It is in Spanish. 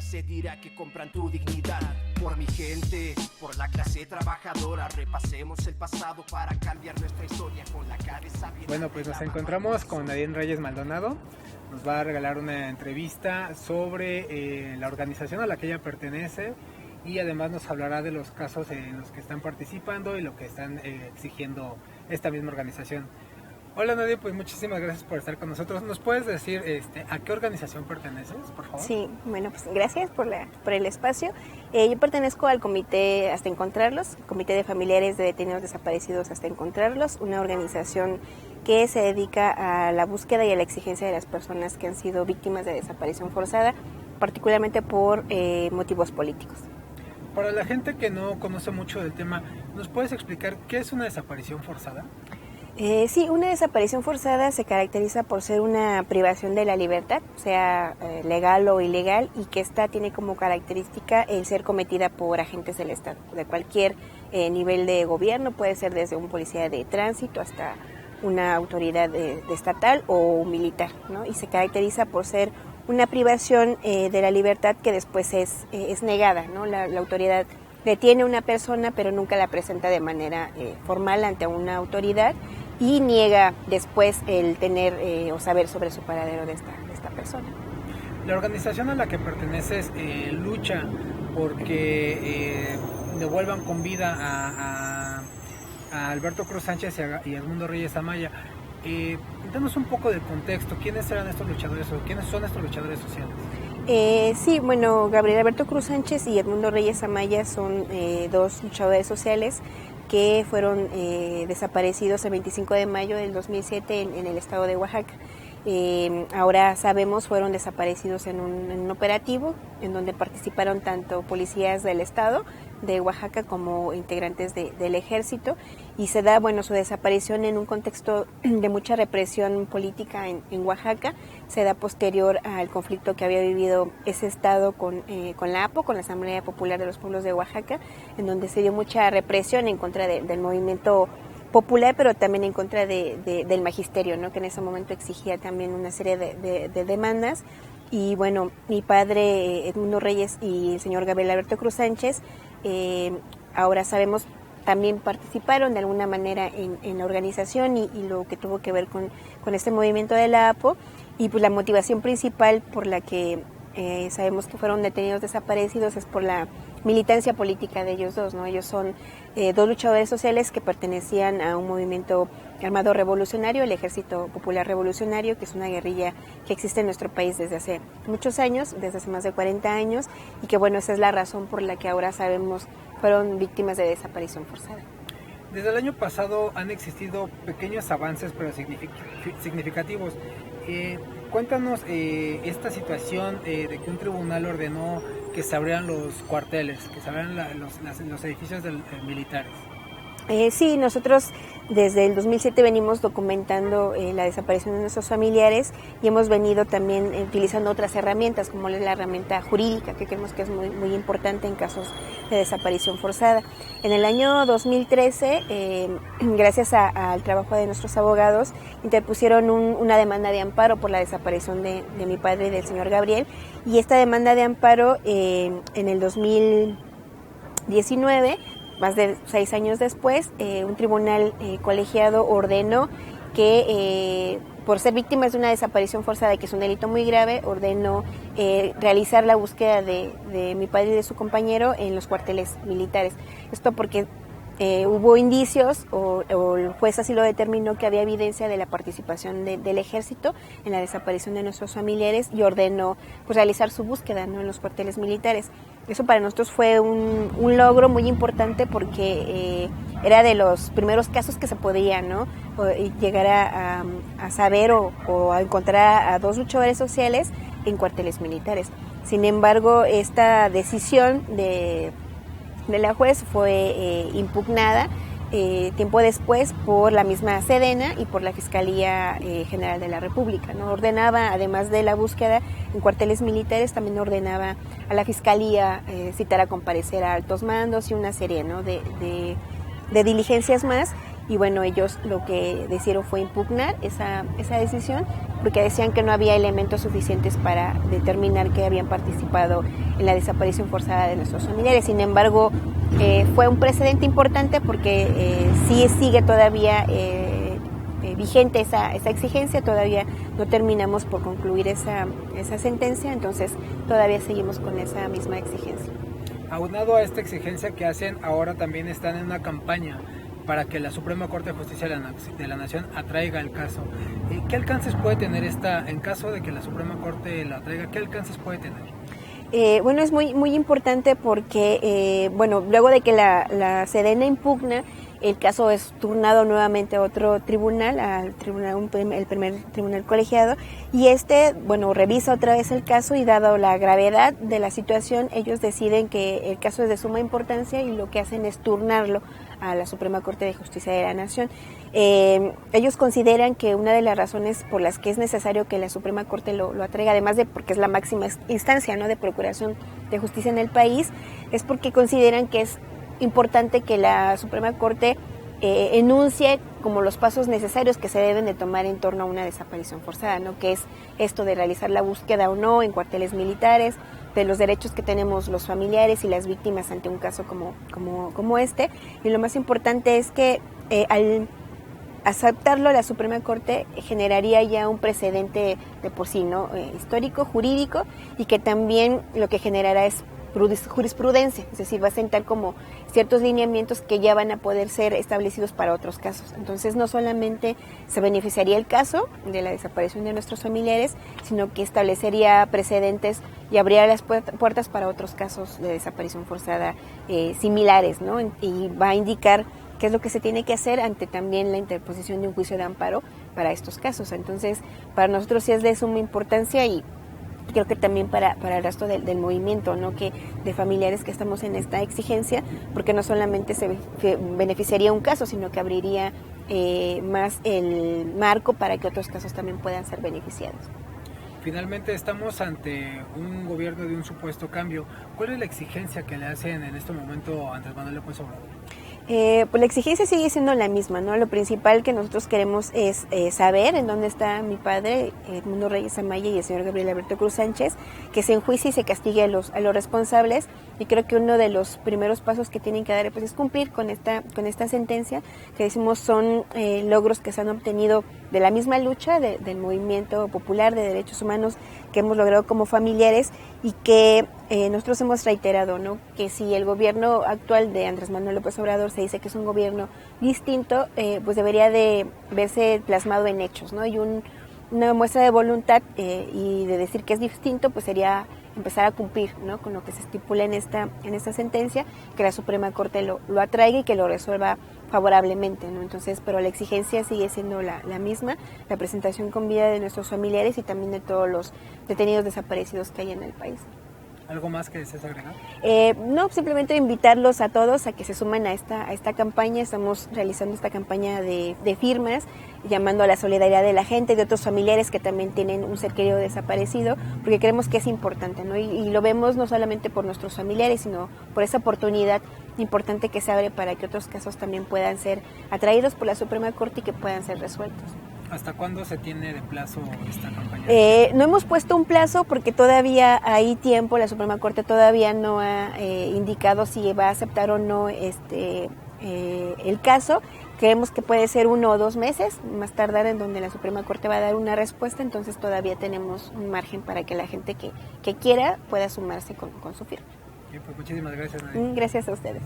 se dirá que compran tu dignidad. Por mi gente, por la clase trabajadora, repasemos el pasado para cambiar nuestra historia con la cabeza bien. Bueno, pues nos encontramos con Nadine Reyes Maldonado. Nos va a regalar una entrevista sobre la organización a la que ella pertenece y además nos hablará de los casos en los que están participando y lo que están exigiendo esta misma organización. Hola Nadia, pues muchísimas gracias por estar con nosotros. ¿Nos puedes decir a qué organización perteneces, por favor? Sí, bueno, pues gracias por el espacio. Yo pertenezco al Comité Hasta Encontrarlos, Comité de Familiares de Detenidos Desaparecidos Hasta Encontrarlos, una organización que se dedica a la búsqueda y a la exigencia de las personas que han sido víctimas de desaparición forzada, particularmente por motivos políticos. Para la gente que no conoce mucho del tema, ¿nos puedes explicar qué es una desaparición forzada? Sí, una desaparición forzada se caracteriza por ser una privación de la libertad, sea legal o ilegal, y que esta tiene como característica el ser cometida por agentes del Estado, de cualquier nivel de gobierno, puede ser desde un policía de tránsito hasta una autoridad de estatal o militar, ¿no? Y se caracteriza por ser una privación de la libertad que después es negada, ¿no? La autoridad detiene a una persona pero nunca la presenta de manera formal ante una autoridad y niega después el tener o saber sobre su paradero de esta persona. La organización a la que perteneces lucha porque devuelvan con vida a Alberto Cruz Sánchez y a Edmundo Reyes Amaya. Danos un poco de contexto. ¿Quiénes eran estos luchadores o quiénes son estos luchadores sociales? Sí, bueno, Gabriel Alberto Cruz Sánchez y Edmundo Reyes Amaya son dos luchadores sociales que fueron desaparecidos el 25 de mayo del 2007 en el estado de Oaxaca. Ahora sabemos fueron desaparecidos en un operativo en donde participaron tanto policías del estado de Oaxaca como integrantes del ejército, y se da su desaparición en un contexto de mucha represión política en Oaxaca. Se da posterior al conflicto que había vivido ese estado con la APO, con la Asamblea Popular de los Pueblos de Oaxaca, en donde se dio mucha represión en contra del movimiento popular, pero también en contra del magisterio, ¿no? Que en ese momento exigía también una serie de demandas. Y bueno, mi padre Edmundo Reyes y el señor Gabriel Alberto Cruz Sánchez, ahora sabemos, también participaron de alguna manera en la organización y lo que tuvo que ver con este movimiento de la APO, y pues la motivación principal por la que sabemos que fueron detenidos desaparecidos es por la militancia política de ellos dos, ¿no? Ellos son dos luchadores sociales que pertenecían a un movimiento armado revolucionario, el Ejército Popular Revolucionario, que es una guerrilla que existe en nuestro país desde hace muchos años, desde hace más de 40 años, y que esa es la razón por la que ahora sabemos fueron víctimas de desaparición forzada. Desde el año pasado han existido pequeños avances pero significativos. Cuéntanos esta situación de que un tribunal ordenó que se abrieran los cuarteles, que se abrieran los edificios militares. Sí, nosotros desde el 2007 venimos documentando la desaparición de nuestros familiares y hemos venido también utilizando otras herramientas, como la herramienta jurídica, que creemos que es muy, muy importante en casos de desaparición forzada. En el año 2013, gracias al trabajo de nuestros abogados, interpusieron una demanda de amparo por la desaparición de mi padre y del señor Gabriel, y esta demanda de amparo en el 2019, más de 6 años después, un tribunal colegiado ordenó que por ser víctimas de una desaparición forzada, que es un delito muy grave, ordenó realizar la búsqueda de mi padre y de su compañero en los cuarteles militares. Esto porque hubo indicios, o el juez así lo determinó, que había evidencia de la participación del ejército en la desaparición de nuestros familiares, y ordenó realizar su búsqueda, ¿no?, en los cuarteles militares. Eso para nosotros fue un logro muy importante porque era de los primeros casos que se podía, ¿no?, llegar a saber o a encontrar a dos luchadores sociales en cuarteles militares. Sin embargo, esta decisión de la juez fue impugnada tiempo después por la misma Sedena y por la Fiscalía General de la República, ¿no? Ordenaba, además de la búsqueda en cuarteles militares, también ordenaba a la Fiscalía citar a comparecer a altos mandos y una serie, ¿no?, de diligencias más. y bueno, ellos lo que decidieron fue impugnar esa decisión, porque decían que no había elementos suficientes para determinar que habían participado en la desaparición forzada de nuestros familiares. Sin embargo, fue un precedente importante porque sí sigue todavía vigente esa exigencia, todavía no terminamos por concluir esa sentencia, entonces todavía seguimos con esa misma exigencia. Aunado a esta exigencia que hacen, ahora también están en una campaña para que la Suprema Corte de Justicia de la Nación atraiga el caso. ¿Qué alcances puede tener en caso de que la Suprema Corte la atraiga, qué alcances puede tener? Bueno, es muy importante porque, luego de que la Sedena impugna, el caso es turnado nuevamente a otro tribunal, el primer tribunal colegiado, y revisa otra vez el caso y dado la gravedad de la situación, ellos deciden que el caso es de suma importancia y lo que hacen es turnarlo a la Suprema Corte de Justicia de la Nación. Ellos consideran que una de las razones por las que es necesario que la Suprema Corte lo atraiga, además de porque es la máxima instancia, ¿no?, de procuración de justicia en el país, es porque consideran que es importante que la Suprema Corte enuncie como los pasos necesarios que se deben de tomar en torno a una desaparición forzada, ¿no?, que es esto de realizar la búsqueda o no en cuarteles militares, de los derechos que tenemos los familiares y las víctimas ante un caso como este. Y lo más importante es que al aceptarlo la Suprema Corte generaría ya un precedente de por sí, ¿no?, histórico, jurídico, y que también lo que generará es jurisprudencia, es decir, va a sentar como ciertos lineamientos que ya van a poder ser establecidos para otros casos. Entonces no solamente se beneficiaría el caso de la desaparición de nuestros familiares, sino que establecería precedentes y abriría las puertas para otros casos de desaparición forzada similares, ¿no? Y va a indicar qué es lo que se tiene que hacer ante también la interposición de un juicio de amparo para estos casos. Entonces, para nosotros sí es de suma importancia y creo que también para el resto del movimiento, ¿no?, que de familiares que estamos en esta exigencia, porque no solamente se beneficiaría un caso, sino que abriría más el marco para que otros casos también puedan ser beneficiados. Finalmente estamos ante un gobierno de un supuesto cambio. ¿Cuál es la exigencia que le hacen en este momento a Andrés Manuel López Obrador? Pues la exigencia sigue siendo la misma, ¿no? Lo principal que nosotros queremos es saber en dónde está mi padre, Edmundo Reyes Amaya, y el señor Gabriel Alberto Cruz Sánchez, que se enjuicie y se castigue a los responsables, y creo que uno de los primeros pasos que tienen que dar pues, es cumplir con esta sentencia, que decimos son logros que se han obtenido de la misma lucha del movimiento popular de derechos humanos que hemos logrado como familiares, y que nosotros hemos reiterado, ¿no?, que si el gobierno actual de Andrés Manuel López Obrador se dice que es un gobierno distinto, pues debería de verse plasmado en hechos, ¿no? Y una muestra de voluntad y de decir que es distinto, pues sería empezar a cumplir, ¿no?, con lo que se estipula en esta sentencia, que la Suprema Corte lo atraiga y que lo resuelva favorablemente, ¿no? Entonces, pero la exigencia sigue siendo la misma, la presentación con vida de nuestros familiares y también de todos los detenidos desaparecidos que hay en el país. ¿Algo más que desees agregar? No, simplemente invitarlos a todos a que se sumen a esta campaña. Estamos realizando esta campaña de firmas, llamando a la solidaridad de la gente, de otros familiares que también tienen un ser querido desaparecido, porque creemos que es importante, ¿no? Y lo vemos no solamente por nuestros familiares, sino por esa oportunidad importante que se abre para que otros casos también puedan ser atraídos por la Suprema Corte y que puedan ser resueltos. ¿Hasta cuándo se tiene de plazo esta campaña? No hemos puesto un plazo porque todavía hay tiempo, la Suprema Corte todavía no ha indicado si va a aceptar o no el caso. Creemos que puede ser 1 o 2 meses, más tardar, en donde la Suprema Corte va a dar una respuesta, entonces todavía tenemos un margen para que la gente que quiera pueda sumarse con su firma. Bien, pues muchísimas gracias, Nadine. Gracias a ustedes.